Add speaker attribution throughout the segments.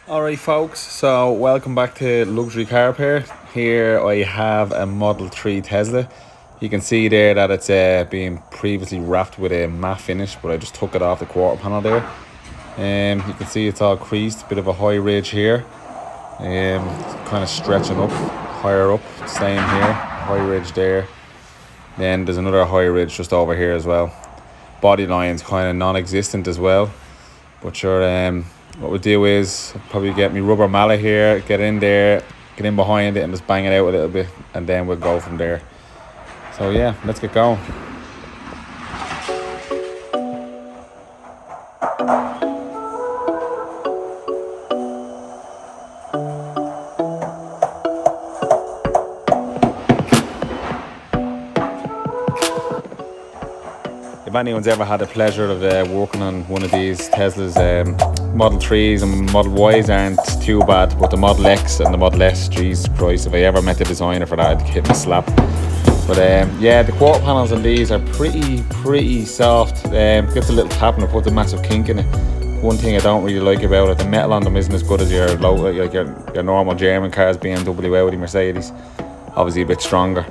Speaker 1: Alright folks, so welcome back to Luxury Car Repair. Here I have a Model 3 Tesla. You can see there that it's being previously wrapped with a matte finish, but I just took it off the quarter panel there. You can see it's all creased, bit of a high ridge here. Kind of stretching up, higher up, same here, high ridge there. Then there's another high ridge just over here as well. Body line's kind of non-existent as well, but sure. What we'll do is probably get me rubber mallet here, get in there, get in behind it and just bang it out a little bit, and then we'll go from there. So yeah, let's get going. If anyone's ever had the pleasure of working on one of these Teslas, Model 3s and Model Ys aren't too bad, but the Model X and the Model S, Jesus Christ, if I ever met the designer for that, I'd hit me slap. But yeah, the quarter panels on these are pretty soft. Gets a little tap and it puts a massive kink in it. One thing I don't really like about it, the metal on them isn't as good as your normal German cars, BMW, Audi, Mercedes. Obviously a bit stronger.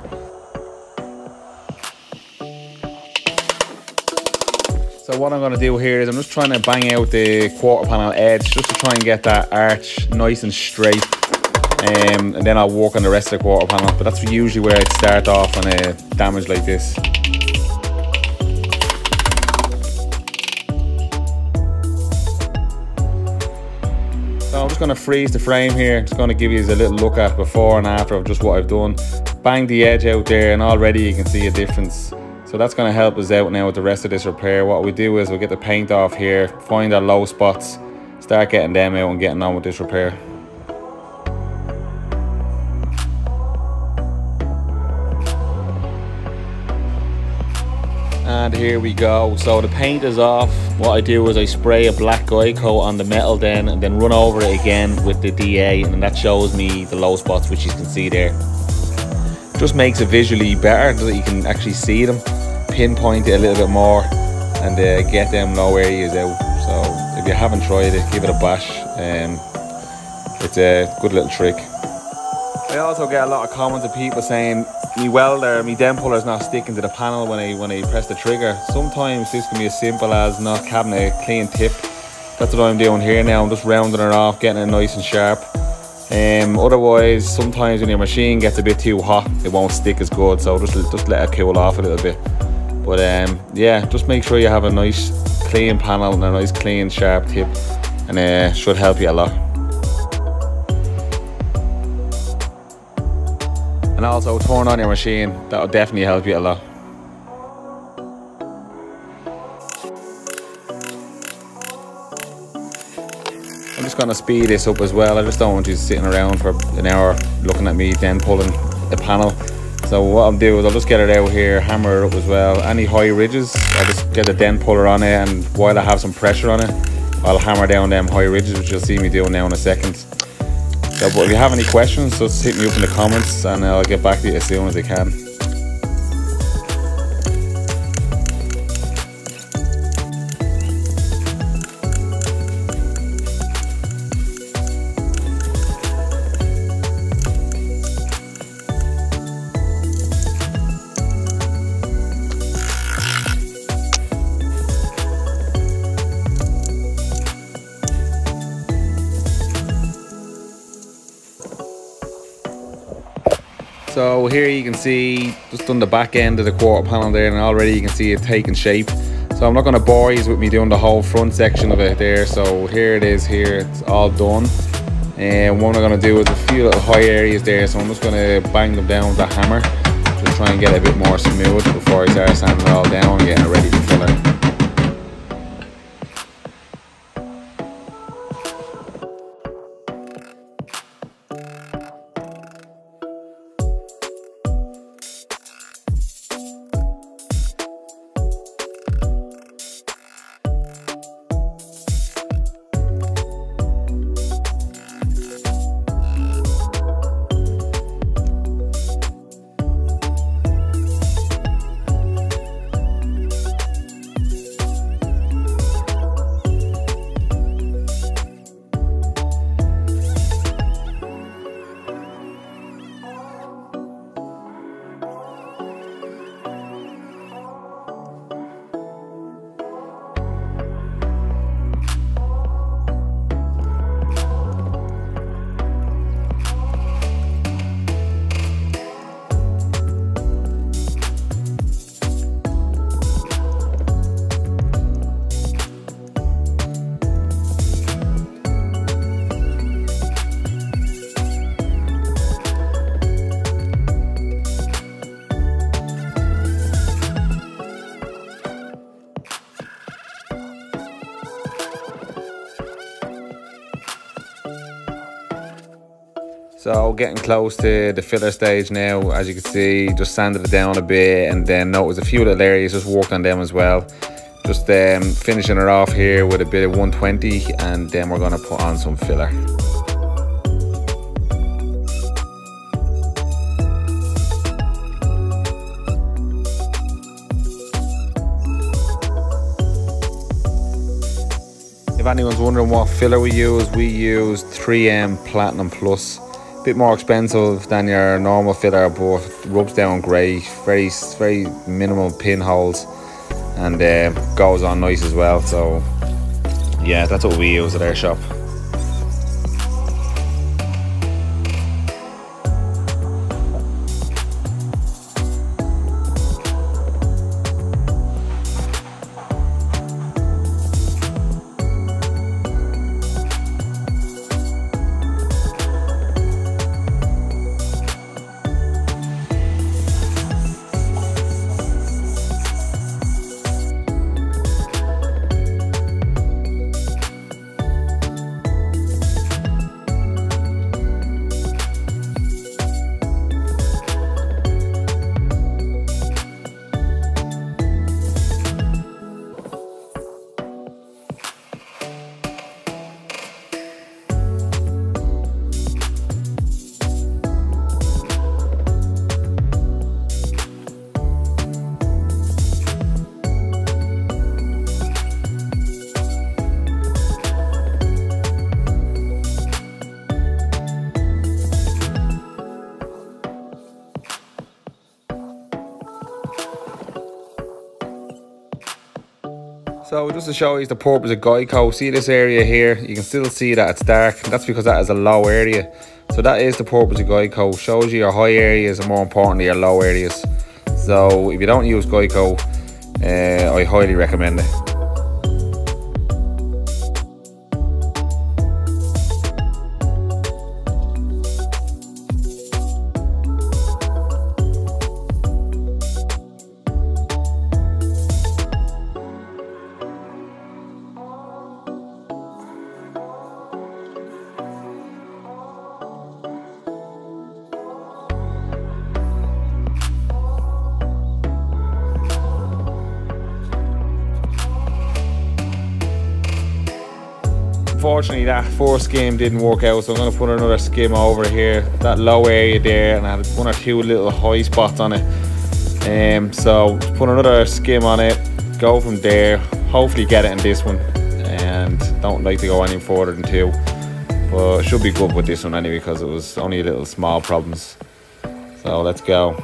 Speaker 1: So what I'm going to do here is I'm just trying to bang out the quarter panel edge just to try and get that arch nice and straight, and then I'll work on the rest of the quarter panel. But that's usually where I'd start off on a damage like this. So I'm just going to freeze the frame here. Just going to give you a little look at before and after of just what I've done. Bang the edge out there and already you can see a difference. So that's going to help us out now with the rest of this repair. What we do is we'll get the paint off here, find our low spots, start getting them out and getting on with this repair. And here we go. So the paint is off. What I do is I spray a black guy coat on the metal then, and then run over it again with the DA, and that shows me the low spots, which you can see there. Just makes it visually better so that you can actually see them, pinpoint it a little bit more, and get them low areas out. So if you haven't tried it, give it a bash. It's a good little trick. I also get a lot of comments of people saying me welder, me dent puller is not sticking to the panel when I press the trigger. Sometimes this can be as simple as not having a clean tip. That's what I'm doing here now. I'm just rounding it off, getting it nice and sharp. Otherwise, sometimes when your machine gets a bit too hot, it won't stick as good, so just let it cool off a little bit. But yeah, just make sure you have a nice clean panel and a nice clean sharp tip, and it should help you a lot. And also turn on your machine, that'll definitely help you a lot. I'm just going to speed this up as well. I just don't want you sitting around for an hour looking at me then pulling the panel. So what I'll do is I'll just get it out here, hammer it up as well. Any high ridges, I'll just get the dent puller on it, and while I have some pressure on it, I'll hammer down them high ridges, which you'll see me doing now in a second. So, but if you have any questions, just hit me up in the comments and I'll get back to you as soon as I can. So here you can see just done the back end of the quarter panel there, and already you can see it taking shape. So I'm not going to bore you with me doing the whole front section of it there. So here it is here, it's all done. And what I'm going to do is a few little high areas there, so I'm just going to bang them down with the hammer to try and get it a bit more smooth before I start sanding it all down and getting it ready to fill it. So getting close to the filler stage now, as you can see, just sanded it down a bit, and then notice a few little areas, just worked on them as well. Just finishing it off here with a bit of 120, and then we're going to put on some filler. If anyone's wondering what filler we use 3M Platinum Plus. A bit more expensive than your normal filler, but rubs down great. Very minimal pinholes, and goes on nice as well. So yeah, that's what we use at our shop. So just to show you the purpose of Geico, see this area here, you can still see that it's dark. That's because that is a low area. So that is the purpose of Geico, shows you your high areas and more importantly your low areas. So if you don't use Geico, I highly recommend it. Unfortunately, that first skim didn't work out, so I'm going to put another skim over here, that low area there, and I had one or two little high spots on it. So put another skim on it, go from there, hopefully get it in this one, and don't like to go any further than 2, but should be good with this one anyway because it was only little small problems. So let's go.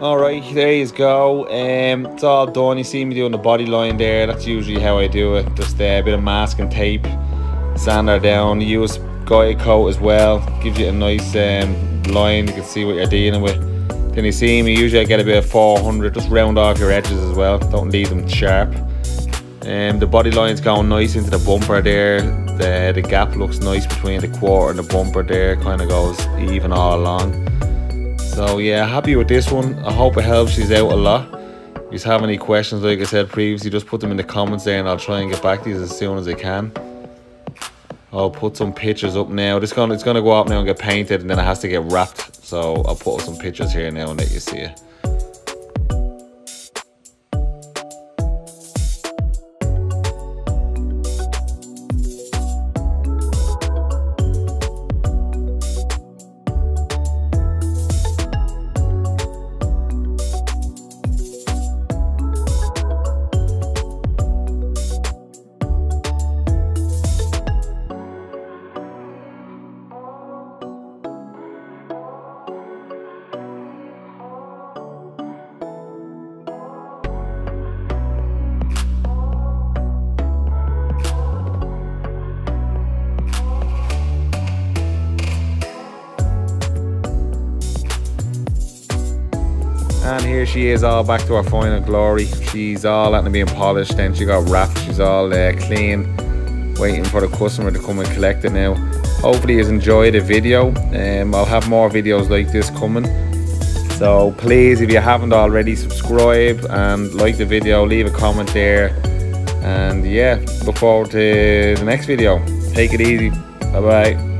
Speaker 1: Alright, there you go. It's all done. You see me doing the body line there. That's usually how I do it. Just a bit of masking tape, sand her down. Use guide coat as well. Gives you a nice line. You can see what you're dealing with. Then you see me, usually I get a bit of 400. Just round off your edges as well. Don't leave them sharp. The body line's going nice into the bumper there. The gap looks nice between the quarter and the bumper there. Kind of goes even all along. So yeah, happy with this one. I hope it helps you out a lot. If you have any questions, like I said previously, just put them in the comments there and I'll try and get back to you as soon as I can. I'll put some pictures up now. It's gonna go up now and get painted, and then it has to get wrapped. So I'll put some pictures here now and let you see it. And here she is, all back to her final glory. She's all at being polished, then she got wrapped. She's all clean, waiting for the customer to come and collect it now. Hopefully you enjoyed the video. I'll have more videos like this coming. So please, if you haven't already, subscribe and like the video, leave a comment there. And yeah, look forward to the next video. Take it easy. Bye bye.